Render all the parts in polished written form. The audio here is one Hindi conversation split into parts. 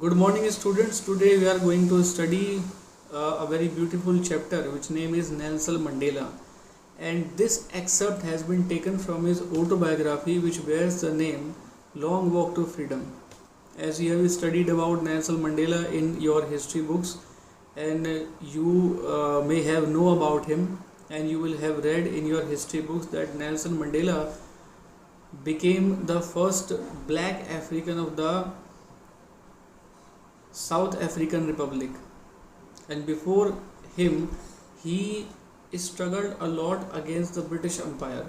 Good morning, students. Today we are going to study a very beautiful chapter which name is Nelson Mandela, and this excerpt has been taken from his autobiography which bears the name Long Walk to Freedom. As you have studied about Nelson Mandela in your history books, and you may have know about him, and you will have read in your history books that Nelson Mandela became the first black African of the South African Republic, and before him he struggled a lot against the British Empire.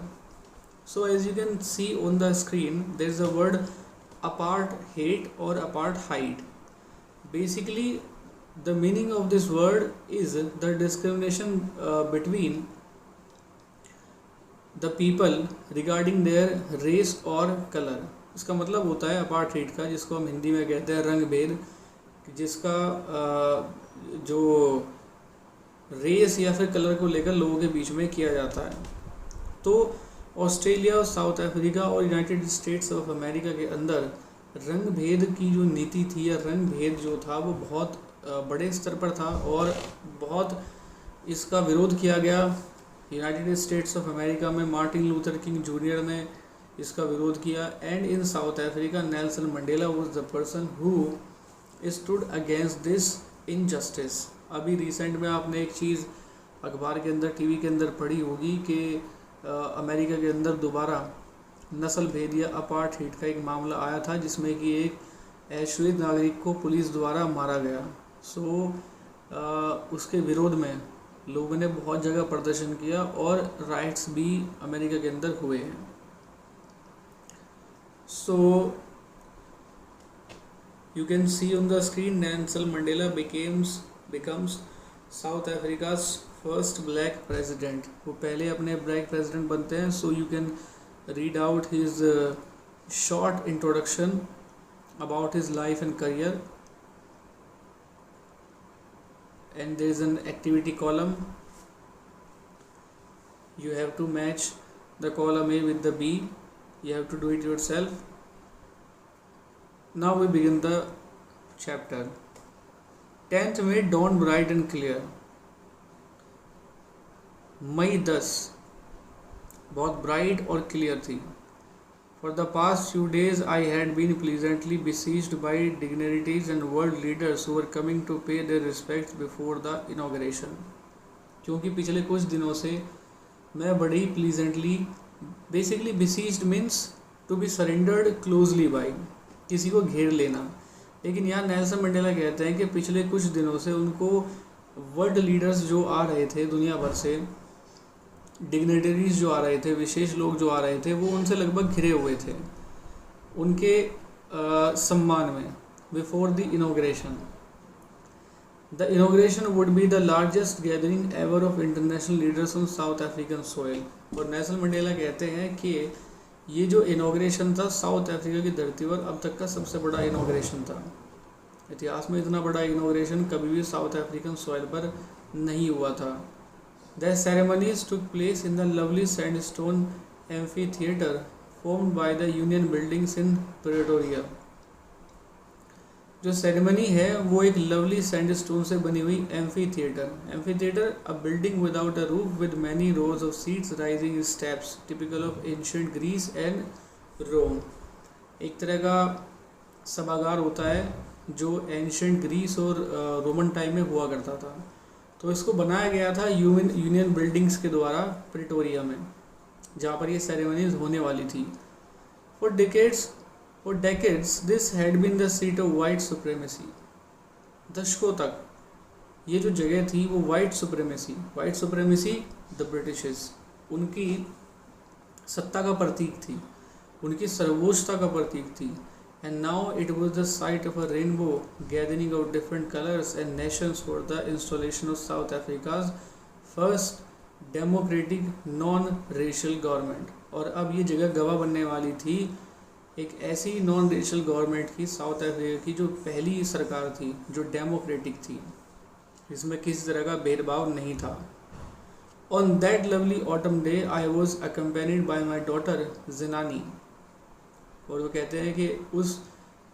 So as you can see on the screen, there is a word apartheid or apartheid. Basically, the meaning of this word is the discrimination between the people regarding their race और color. इसका मतलब होता है अपार्थाइड का, जिसको हम हिंदी में कहते हैं रंग भेद, जिसका जो रेस या फिर कलर को लेकर लोगों के बीच में किया जाता है। तो ऑस्ट्रेलिया और साउथ अफ्रीका और यूनाइटेड स्टेट्स ऑफ अमेरिका के अंदर रंग भेद की जो नीति थी या रंग भेद जो था वो बहुत बड़े स्तर पर था और बहुत इसका विरोध किया गया। यूनाइटेड स्टेट्स ऑफ अमेरिका में मार्टिन लूथर किंग जूनियर ने इसका विरोध किया, and in south Africa Nelson Mandela was the person who stood against this injustice. अभी रिसेंट में आपने एक चीज़ अखबार के अंदर टीवी के अंदर पढ़ी होगी कि अमेरिका के अंदर दोबारा नस्ल भेद या अपार्थाइड का एक मामला आया था, जिसमें कि एक श्वेत नागरिक को पुलिस द्वारा मारा गया। उसके विरोध में लोगों ने बहुत जगह प्रदर्शन किया और राइट्स भी अमेरिका के अंदर हुए हैं। You can see on the screen Nelson Mandela becomes South Africa's first black president. वो पहले अपने black president बनते हैं। So you can read out his short introduction about his life and career, and there is an activity column. You have to match the column A with the B. You have to do it yourself. Now we begin the chapter. 10th May dawned bright and clear. मई 10 बहुत ब्राइट और क्लियर थी। For the past few days I had been pleasantly besieged by dignitaries and world leaders who were coming to pay their respects before the inauguration. क्योंकि पिछले कुछ दिनों से मैं बड़े ही pleasantly, basically besieged means to be surrendered closely by, किसी को घेर लेना। लेकिन यहाँ नेल्सन मंडेला कहते हैं कि पिछले कुछ दिनों से उनको वर्ल्ड लीडर्स जो आ रहे थे दुनिया भर से, डिग्नेटरीज जो आ रहे थे, विशेष लोग जो आ रहे थे, वो उनसे लगभग घिरे हुए थे उनके सम्मान में। Before the inauguration, the inauguration would be the largest gathering ever of international leaders on south African soil. और नेल्सन मंडेला कहते हैं कि ये जो इनॉग्रेशन था साउथ अफ्रीका की धरती पर अब तक का सबसे बड़ा इनॉग्रेशन था। इतिहास में इतना बड़ा इनॉग्रेशन कभी भी साउथ अफ्रीकन सॉइल पर नहीं हुआ था। The ceremonies took place in the lovely sandstone amphitheatre formed by the Union Buildings in Pretoria. जो सेरेमनी है वो एक लवली सैंडस्टोन से बनी हुई amphitheatre a building without a roof with many rows of seats rising steps typical of ancient Greece and Rome. एक तरह का सभागार होता है जो एंशिएंट ग्रीस और रोमन टाइम में हुआ करता था। तो इसको बनाया गया था यूनियन बिल्डिंग्स के द्वारा प्रिटोरिया में, जहाँ पर ये सेरेमनीज होने वाली थी। For decades, this had been the seat of white supremacy. दशकों तक ये जो जगह थी वो white supremacy the Britishes, उनकी सत्ता का प्रतीक थी, उनकी सर्वोच्चता का प्रतीक थी। And now it was the site of a rainbow gathering of different colors and nations for the installation of South Africa's first democratic non-racial government. और अब ये जगह गवाह बनने वाली थी एक ऐसी नॉन रेशियल गवर्नमेंट की, साउथ अफ्रीका की जो पहली सरकार थी जो डेमोक्रेटिक थी, इसमें किसी तरह का भेदभाव नहीं था। On that lovely autumn day I was accompanied by my daughter Zenani. और वो कहते हैं कि उस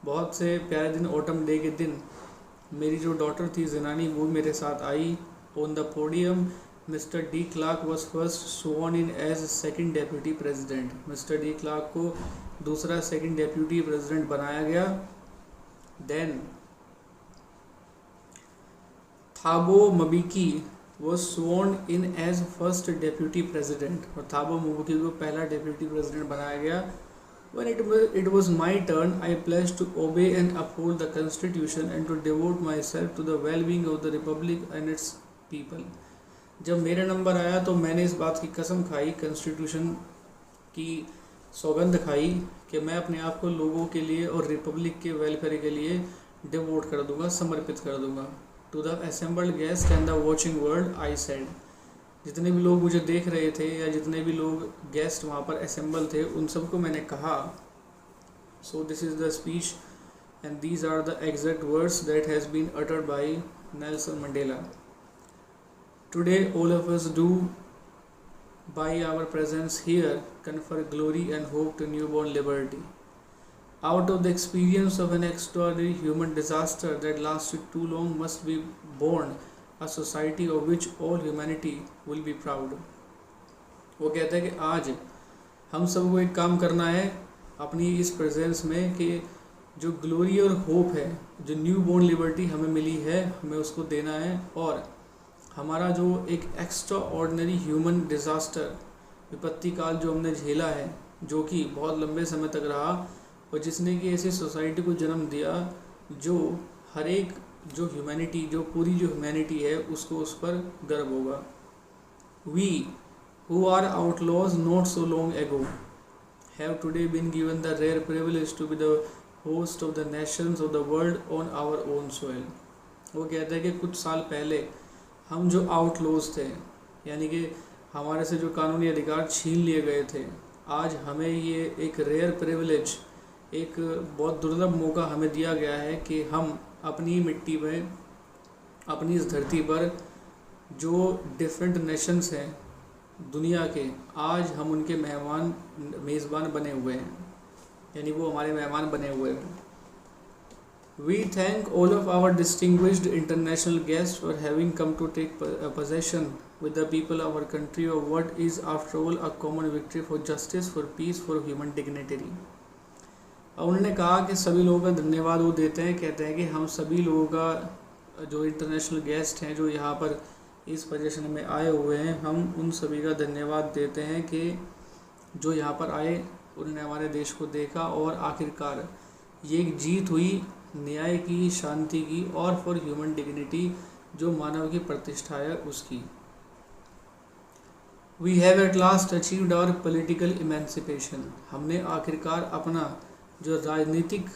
बहुत से प्यारे दिन ऑटम डे के दिन मेरी जो डॉटर थी ज़नानी वो मेरे साथ आई। On the podium Mister de Klerk was first sworn in as second deputy president. Mister de Klerk को दूसरा सेकंड डेप्यूटी प्रेसिडेंट बनाया गया। Then Thabo Mbeki was sworn in as first deputy president, और थाबो मबिकी को पहला डेप्यूटी प्रेसिडेंट बनाया गया। When it was my turn, I pledged to obey and uphold the Constitution and to devote myself to the well-being of the Republic and its people. जब मेरा नंबर आया तो मैंने इस बात की कसम खाई, कॉन्स्टिट्यूशन की सौगंध खाई कि मैं अपने आप को लोगों के लिए और रिपब्लिक के वेलफेयर के लिए डिवोट कर दूंगा, समर्पित कर दूंगा। To the assembled guest and the watching world I said, जितने भी लोग मुझे देख रहे थे या जितने भी लोग गेस्ट वहाँ पर असेंबल थे उन सबको मैंने कहा, so this is the speech and these are the exact words that has been uttered by Nelson Mandela. Today all of us do by our presence here confer glory and hope to newborn liberty. Out of the experience of an extraordinary human disaster that lasted too long must be born a society of which all humanity will be proud. वो कहता है कि आज हम सबको एक काम करना है अपनी इस प्रेजेंस में कि जो ग्लोरी और होप है, जो न्यू बॉर्न लिबर्टी हमें मिली है, हमें उसको देना है। और हमारा जो एक एक्स्ट्रा ऑर्डिनरी ह्यूमन डिज़ास्टर, विपत्ति काल जो हमने झेला है, जो कि बहुत लंबे समय तक रहा और जिसने कि ऐसी सोसाइटी को जन्म दिया जो हर एक जो ह्यूमैनिटी, जो पूरी जो ह्यूमैनिटी है उसको उस पर गर्व होगा। We who are outlaws not so long ago have today been given the rare privilege to be the host of the nations of the world on our own soil. वो कहता है कि कुछ साल पहले हम जो आउटलॉज थे, यानी कि हमारे से जो कानूनी अधिकार छीन लिए गए थे, आज हमें ये एक रेयर प्रिविलेज, एक बहुत दुर्लभ मौका हमें दिया गया है कि हम अपनी मिट्टी में, अपनी इस धरती पर जो डिफरेंट नेशंस हैं दुनिया के, आज हम उनके मेज़बान बने हुए हैं, यानी वो हमारे मेहमान बने हुए हैं। We thank all of our distinguished international guest for having come to take possession with the people of our country of what is after all a common victory for justice, for peace, for human dignity. और उन्होंने कहा कि सभी लोगों का धन्यवाद वो देते हैं, कहते हैं कि हम सभी लोगों का जो इंटरनेशनल गेस्ट हैं जो यहाँ पर इस पोजीशन में आए हुए हैं, हम उन सभी का धन्यवाद देते हैं कि जो यहाँ पर आए, उन्होंने हमारे देश को देखा और आखिरकार ये एक जीत हुई न्याय की, शांति की और फॉर ह्यूमन डिग्निटी, जो मानव की प्रतिष्ठा है उसकी। We have at last achieved our political emancipation. हमने आखिरकार अपना जो राजनीतिक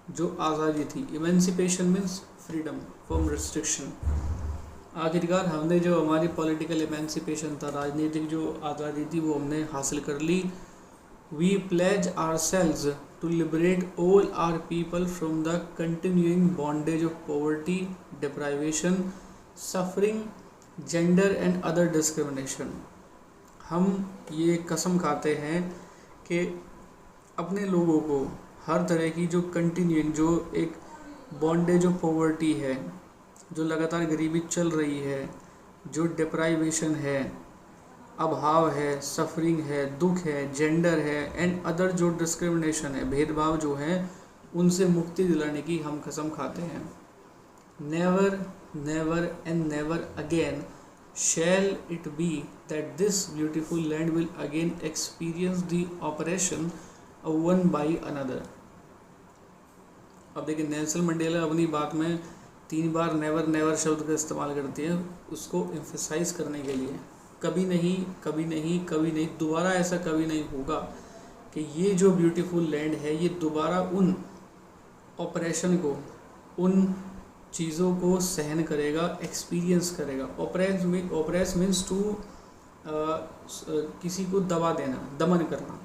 जो आज़ादी थी, emancipation means freedom from restriction, आखिरकार हमने जो हमारी पॉलिटिकल इमेंसिपेशन था, राजनीतिक जो आज़ादी थी, वो हमने हासिल कर ली। We pledge ourselves to liberate all our people from the continuing bondage of poverty, deprivation, suffering, gender and other discrimination. हम ये कसम खाते हैं कि अपने लोगों को हर तरह की जो कंटिन्यूइंग, जो एक बॉन्डेज ऑफ पॉवर्टी है, जो लगातार गरीबी चल रही है, जो डिप्राइवेशन है, अभाव है, सफरिंग है, दुख है, जेंडर है एंड अदर जो डिस्क्रिमिनेशन है, भेदभाव जो है, उनसे मुक्ति दिलाने की हम कसम खाते हैं। Never never and never again shall it be that this beautiful land will again experience the oppression of one by another. अब देखिए नेल्सन मंडेला अपनी बात में 3 बार नेवर नेवर शब्द का इस्तेमाल करती है, उसको एम्फेसाइज करने के लिए। कभी नहीं, कभी नहीं, कभी नहीं, दोबारा ऐसा कभी नहीं होगा कि ये जो ब्यूटीफुल लैंड है ये दोबारा उन ऑपरेशन को, उन चीज़ों को सहन करेगा, एक्सपीरियंस करेगा। ऑपरेस मीन्स टू किसी को दबा देना, दमन करना।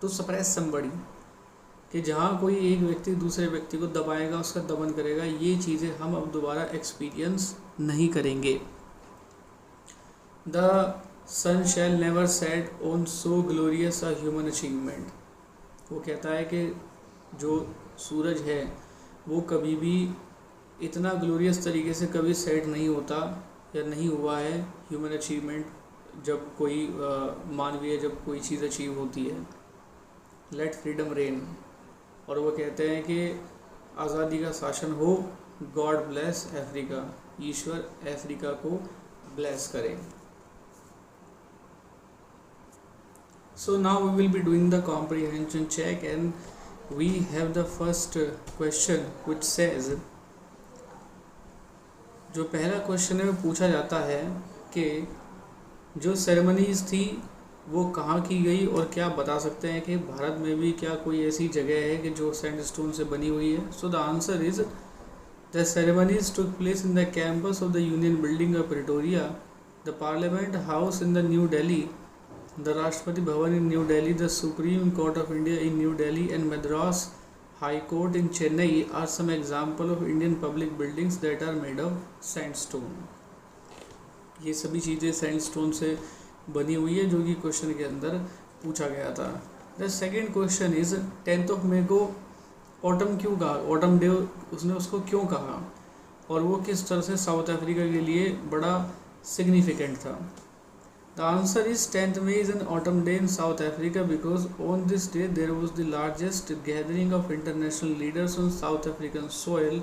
तो सप्रेस समबडी, कि जहाँ कोई एक व्यक्ति दूसरे व्यक्ति को दबाएगा, उसका दमन करेगा, ये चीज़ें हम अब दोबारा एक्सपीरियंस नहीं करेंगे। The sun shall never set on so glorious a human achievement. वो कहता है कि जो सूरज है वो कभी भी इतना ग्लोरियस तरीके से कभी सेट नहीं होता या नहीं हुआ है ह्यूमन अचीवमेंट, जब कोई मानवीय जब कोई चीज़ अचीव होती है। Let freedom reign. और वो कहते हैं कि आज़ादी का शासन हो, गॉड ब्लेस अफ्रीका, ईश्वर अफ्रीका को ब्लेस करें। So now we will be doing the comprehension check and we have the first question which says, जो पहला क्वेश्चन है वो पूछा जाता है कि जो सेरेमनीज थी वो कहाँ की गई और क्या बता सकते हैं कि भारत में भी क्या कोई ऐसी जगह है कि जो सैंडस्टोन से बनी हुई है। So the answer is the ceremonies took place in the campus of the union building of Pretoria, the parliament house in the new Delhi, the Rashtrapati Bhavan in New Delhi, the Supreme Court of India in New Delhi and Madras High Court in Chennai are some example of Indian public buildings that are made of sandstone। ये सभी चीज़ें सैंडस्टोन से बनी हुई है जो कि क्वेश्चन के अंदर पूछा गया था। The second question is 10th of May को ऑटम क्यों कहा, ऑटम डे उसने उसको क्यों कहा और वो किस तरह से साउथ अफ्रीका के लिए बड़ा सिग्निफिकेंट था। The answer is 10th May is an autumn day in South Africa because on this day there was the largest gathering of international leaders on South African soil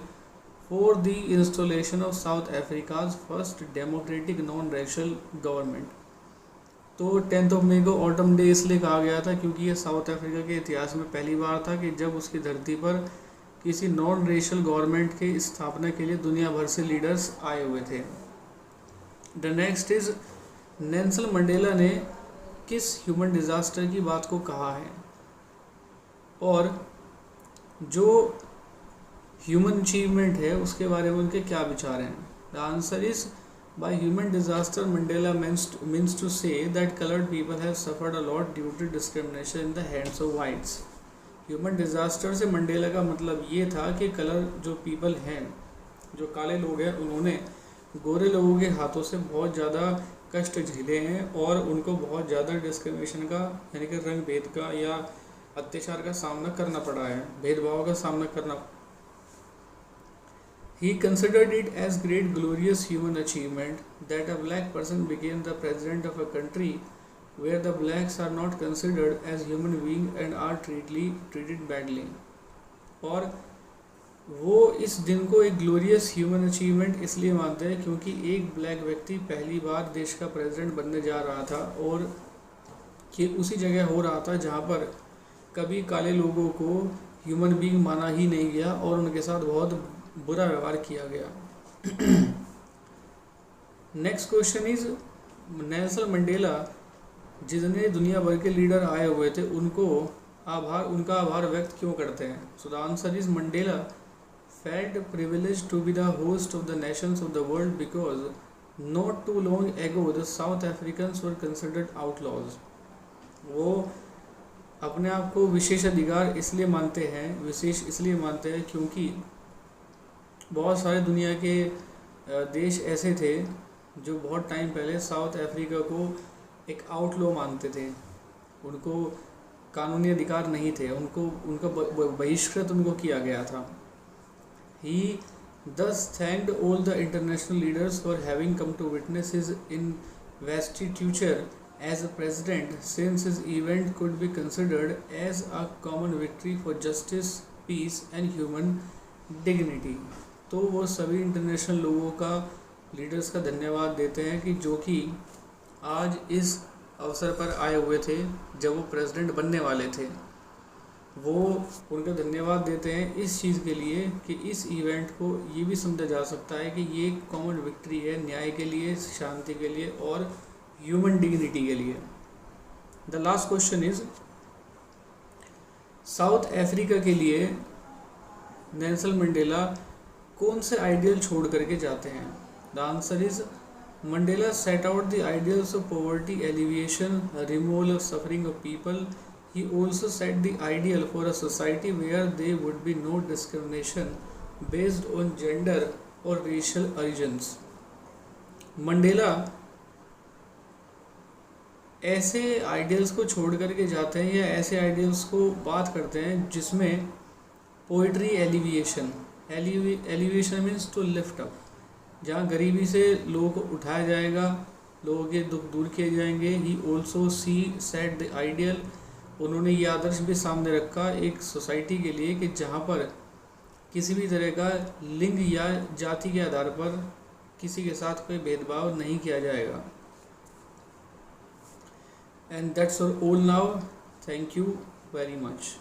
for the installation of South Africa's first democratic non-racial government। तो 10th of May को autumn day इसलिए कहा गया था क्योंकि ये साउथ अफ्रीका के इतिहास में पहली बार था कि जब उसकी धरती पर किसी नॉन रेशियल गवर्नमेंट की स्थापना के लिए दुनिया भर से लीडर्स आए हुए थे। The next is Nelson Mandela ने किस ह्यूमन डिज़ास्टर की बात को कहा है और जो ह्यूमन अचीवमेंट है उसके बारे में उनके क्या विचार हैं। The answer is by human disaster Mandela means to say that coloured people have suffered a lot due to discrimination in the hands of whites. Human disaster से मंडेला का मतलब ये था कि कलर जो पीपल हैं, जो काले लोग हैं, उन्होंने गोरे लोगों के हाथों से बहुत ज़्यादा कष्ट झेले हैं और उनको बहुत ज़्यादा डिस्क्रिमिनेशन का यानी कि रंग भेद का या अत्याचार का सामना करना पड़ा है, भेदभाव का सामना करना। He considered it as great glorious human achievement that a black person became the president of a country where the blacks are not considered as human beings and are treated badly। और वो इस दिन को एक ग्लोरियस ह्यूमन अचीवमेंट इसलिए मानते हैं क्योंकि एक ब्लैक व्यक्ति पहली बार देश का प्रेसिडेंट बनने जा रहा था और ये उसी जगह हो रहा था जहाँ पर कभी काले लोगों को ह्यूमन बीइंग माना ही नहीं गया और उनके साथ बहुत बुरा व्यवहार किया गया। Next question is Nelson Mandela जितने दुनिया भर के लीडर आए हुए थे उनका आभार व्यक्त क्यों करते हैं। So the answer is Mandela felt privileged to be the host of the nations of the world because not too long ago the South Africans were considered outlaws। वो अपने आप को विशेष अधिकार इसलिए मानते हैं, विशेष इसलिए मानते हैं क्योंकि बहुत सारे दुनिया के देश ऐसे थे जो बहुत टाइम पहले साउथ अफ्रीका को एक आउटलॉ मानते थे, उनको कानूनी अधिकार नहीं थे, उनका बहिष्कृत उनको किया गया था। He thus thanked all the international leaders for having come to witness his investiture as a president, since his event could be considered as a common victory for justice, peace and human dignity। तो वो सभी इंटरनेशनल लोगों का लीडर्स का धन्यवाद देते हैं कि जो कि आज इस अवसर पर आए हुए थे जब वो प्रेसिडेंट बनने वाले थे। वो उनका धन्यवाद देते हैं इस चीज़ के लिए कि इस इवेंट को ये भी समझा जा सकता है कि ये एक कॉमन विक्ट्री है न्याय के लिए, शांति के लिए और ह्यूमन डिग्निटी के लिए। The last question is south Africa के लिए नेल्सन मंडेला कौन से आइडियल छोड़ करके जाते हैं। The answer is Mandela set out the ideals of poverty alleviation, removal of suffering of people. He also set the ideal for a society where there would be no discrimination based on gender or racial origins। Mandela ऐसे आइडियल्स को छोड़ करके जाते हैं या ऐसे आइडियल्स को बात करते हैं जिसमें poetry alleviation, alleviation means to lift up, जहाँ गरीबी से लोगों को उठाया जाएगा, लोगों के दुख दूर किए जाएंगे। He also see set the ideal, उन्होंने ये आदर्श भी सामने रखा एक सोसाइटी के लिए कि जहाँ पर किसी भी तरह का लिंग या जाति के आधार पर किसी के साथ कोई भेदभाव नहीं किया जाएगा। And that's all now, thank you very much.